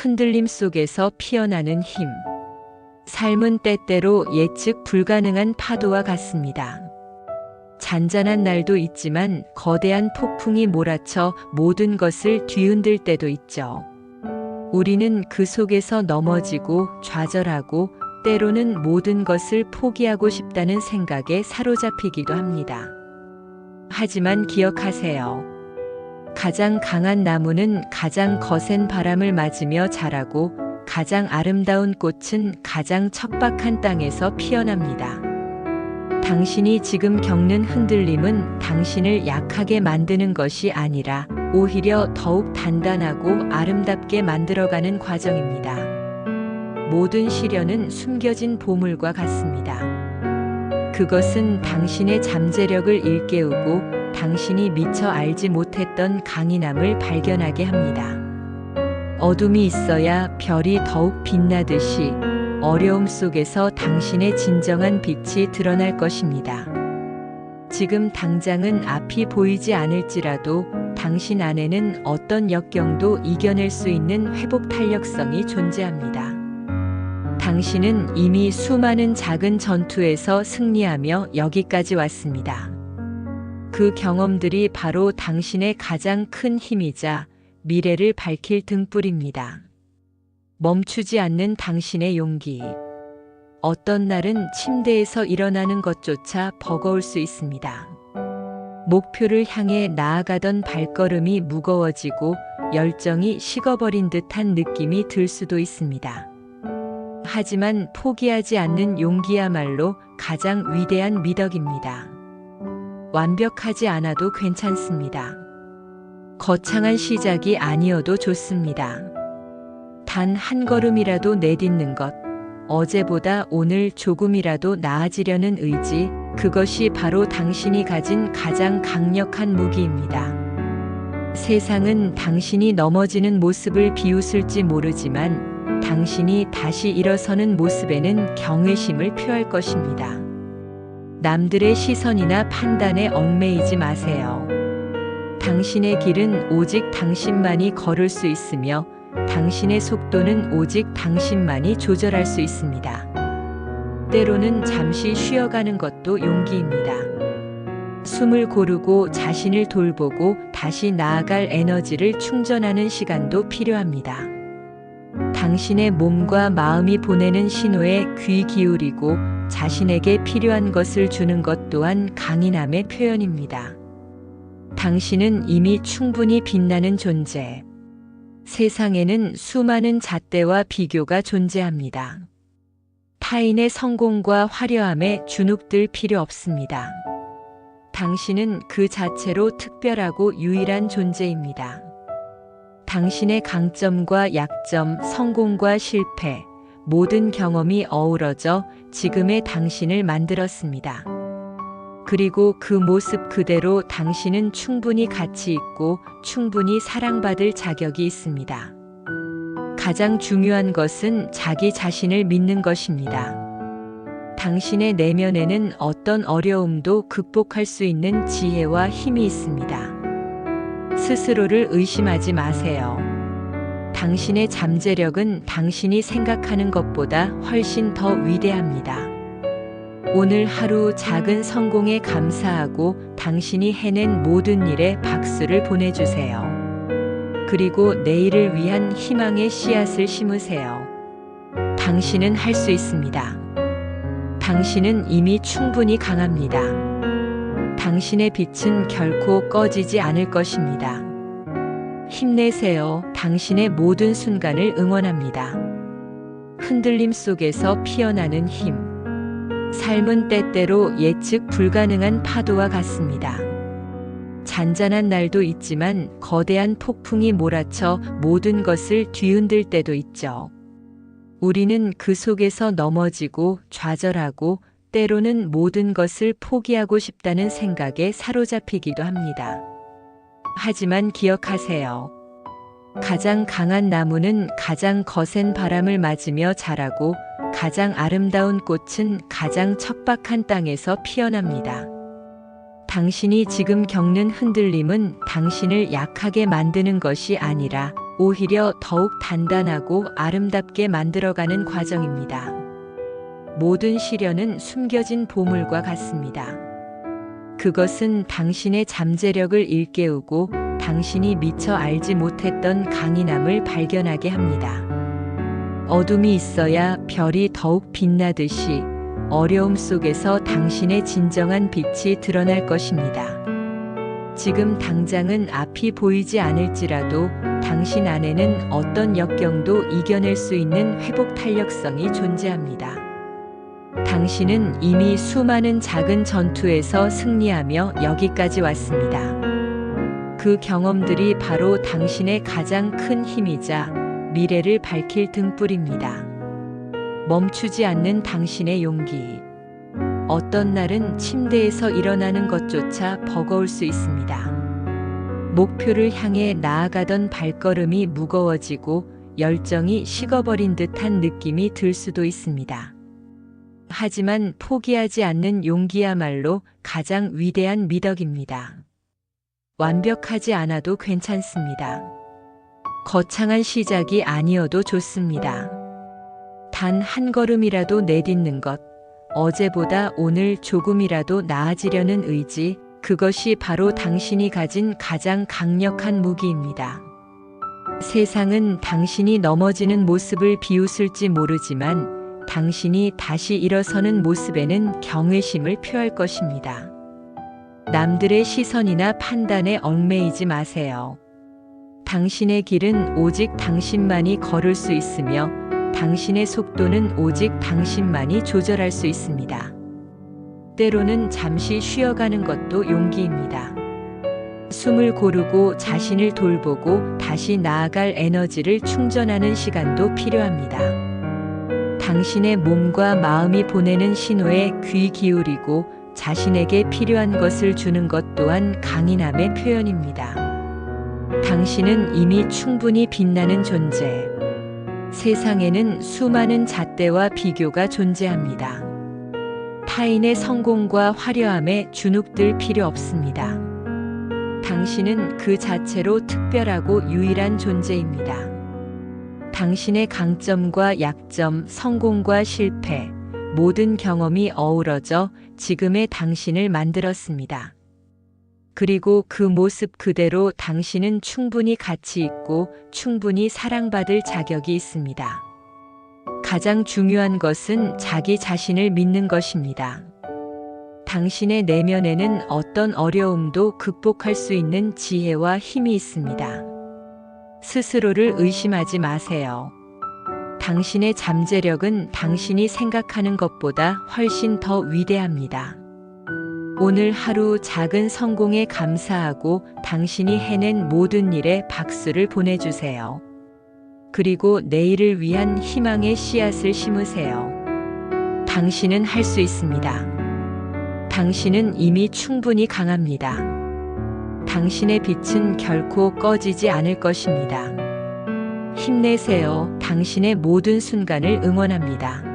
흔들림 속에서 피어나는 힘. 삶은 때때로 예측 불가능한 파도와 같습니다. 잔잔한 날도 있지만 거대한 폭풍이 몰아쳐 모든 것을 뒤흔들 때도 있죠. 우리는 그 속에서 넘어지고 좌절하고 때로는 모든 것을 포기하고 싶다는 생각에 사로잡히기도 합니다. 하지만 기억하세요. 가장 강한 나무는 가장 거센 바람을 맞으며 자라고 가장 아름다운 꽃은 가장 척박한 땅에서 피어납니다. 당신이 지금 겪는 흔들림은 당신을 약하게 만드는 것이 아니라 오히려 더욱 단단하고 아름답게 만들어가는 과정입니다. 모든 시련은 숨겨진 보물과 같습니다. 그것은 당신의 잠재력을 일깨우고 당신이 미처 알지 못했던 강인함을 발견하게 합니다. 어둠이 있어야 별이 더욱 빛나듯이 어려움 속에서 당신의 진정한 빛이 드러날 것입니다. 지금 당장은 앞이 보이지 않을지라도 당신 안에는 어떤 역경도 이겨낼 수 있는 회복 탄력성이 존재합니다. 당신은 이미 수많은 작은 전투에서 승리하며 여기까지 왔습니다. 그 경험들이 바로 당신의 가장 큰 힘이자 미래를 밝힐 등불입니다. 멈추지 않는 당신의 용기. 어떤 날은 침대에서 일어나는 것조차 버거울 수 있습니다. 목표를 향해 나아가던 발걸음이 무거워지고 열정이 식어버린 듯한 느낌이 들 수도 있습니다. 하지만 포기하지 않는 용기야말로 가장 위대한 미덕입니다. 완벽하지 않아도 괜찮습니다. 거창한 시작이 아니어도 좋습니다. 단 한 걸음이라도 내딛는 것, 어제보다 오늘 조금이라도 나아지려는 의지, 그것이 바로 당신이 가진 가장 강력한 무기입니다. 세상은 당신이 넘어지는 모습을 비웃을지 모르지만 당신이 다시 일어서는 모습에는 경외심을 표할 것입니다. 남들의 시선이나 판단에 얽매이지 마세요. 당신의 길은 오직 당신만이 걸을 수 있으며 당신의 속도는 오직 당신만이 조절할 수 있습니다. 때로는 잠시 쉬어가는 것도 용기입니다. 숨을 고르고 자신을 돌보고 다시 나아갈 에너지를 충전하는 시간도 필요합니다. 당신의 몸과 마음이 보내는 신호에 귀 기울이고 자신에게 필요한 것을 주는 것 또한 강인함의 표현입니다. 당신은 이미 충분히 빛나는 존재. 세상에는 수많은 잣대와 비교가 존재합니다. 타인의 성공과 화려함에 주눅들 필요 없습니다. 당신은 그 자체로 특별하고 유일한 존재입니다. 당신의 강점과 약점, 성공과 실패, 모든 경험이 어우러져 지금의 당신을 만들었습니다. 그리고 그 모습 그대로 당신은 충분히 가치 있고 충분히 사랑받을 자격이 있습니다. 가장 중요한 것은 자기 자신을 믿는 것입니다. 당신의 내면에는 어떤 어려움도 극복할 수 있는 지혜와 힘이 있습니다. 스스로를 의심하지 마세요. 당신의 잠재력은 당신이 생각하는 것보다 훨씬 더 위대합니다. 오늘 하루 작은 성공에 감사하고 당신이 해낸 모든 일에 박수를 보내주세요. 그리고 내일을 위한 희망의 씨앗을 심으세요. 당신은 할 수 있습니다. 당신은 이미 충분히 강합니다. 당신의 빛은 결코 꺼지지 않을 것입니다. 힘내세요. 당신의 모든 순간을 응원합니다. 흔들림 속에서 피어나는 힘. 삶은 때때로 예측 불가능한 파도와 같습니다. 잔잔한 날도 있지만 거대한 폭풍이 몰아쳐 모든 것을 뒤흔들 때도 있죠. 우리는 그 속에서 넘어지고 좌절하고 때로는 모든 것을 포기하고 싶다는 생각에 사로잡히기도 합니다. 하지만 기억하세요. 가장 강한 나무는 가장 거센 바람을 맞으며 자라고 가장 아름다운 꽃은 가장 척박한 땅에서 피어납니다. 당신이 지금 겪는 흔들림은 당신을 약하게 만드는 것이 아니라 오히려 더욱 단단하고 아름답게 만들어가는 과정입니다. 모든 시련은 숨겨진 보물과 같습니다. 그것은 당신의 잠재력을 일깨우고 당신이 미처 알지 못했던 강인함을 발견하게 합니다. 어둠이 있어야 별이 더욱 빛나듯이 어려움 속에서 당신의 진정한 빛이 드러날 것입니다. 지금 당장은 앞이 보이지 않을지라도 당신 안에는 어떤 역경도 이겨낼 수 있는 회복 탄력성이 존재합니다. 당신은 이미 수많은 작은 전투에서 승리하며 여기까지 왔습니다. 그 경험들이 바로 당신의 가장 큰 힘이자 미래를 밝힐 등불입니다. 멈추지 않는 당신의 용기. 어떤 날은 침대에서 일어나는 것조차 버거울 수 있습니다. 목표를 향해 나아가던 발걸음이 무거워지고 열정이 식어버린 듯한 느낌이 들 수도 있습니다. 하지만 포기하지 않는 용기야말로 가장 위대한 미덕입니다. 완벽하지 않아도 괜찮습니다. 거창한 시작이 아니어도 좋습니다. 단 한 걸음이라도 내딛는 것, 어제보다 오늘 조금이라도 나아지려는 의지, 그것이 바로 당신이 가진 가장 강력한 무기입니다. 세상은 당신이 넘어지는 모습을 비웃을지 모르지만 당신이 다시 일어서는 모습에는 경외심을 표할 것입니다. 남들의 시선이나 판단에 얽매이지 마세요. 당신의 길은 오직 당신만이 걸을 수 있으며 당신의 속도는 오직 당신만이 조절할 수 있습니다. 때로는 잠시 쉬어가는 것도 용기입니다. 숨을 고르고 자신을 돌보고 다시 나아갈 에너지를 충전하는 시간도 필요합니다. 당신의 몸과 마음이 보내는 신호에 귀 기울이고 자신에게 필요한 것을 주는 것 또한 강인함의 표현입니다. 당신은 이미 충분히 빛나는 존재. 세상에는 수많은 잣대와 비교가 존재합니다. 타인의 성공과 화려함에 주눅들 필요 없습니다. 당신은 그 자체로 특별하고 유일한 존재입니다. 당신의 강점과 약점, 성공과 실패, 모든 경험이 어우러져 지금의 당신을 만들었습니다. 그리고 그 모습 그대로 당신은 충분히 가치 있고 충분히 사랑받을 자격이 있습니다. 가장 중요한 것은 자기 자신을 믿는 것입니다. 당신의 내면에는 어떤 어려움도 극복할 수 있는 지혜와 힘이 있습니다. 스스로를 의심하지 마세요. 당신의 잠재력은 당신이 생각하는 것보다 훨씬 더 위대합니다. 오늘 하루 작은 성공에 감사하고 당신이 해낸 모든 일에 박수를 보내주세요. 그리고 내일을 위한 희망의 씨앗을 심으세요. 당신은 할 수 있습니다. 당신은 이미 충분히 강합니다. 당신의 빛은 결코 꺼지지 않을 것입니다. 힘내세요. 당신의 모든 순간을 응원합니다.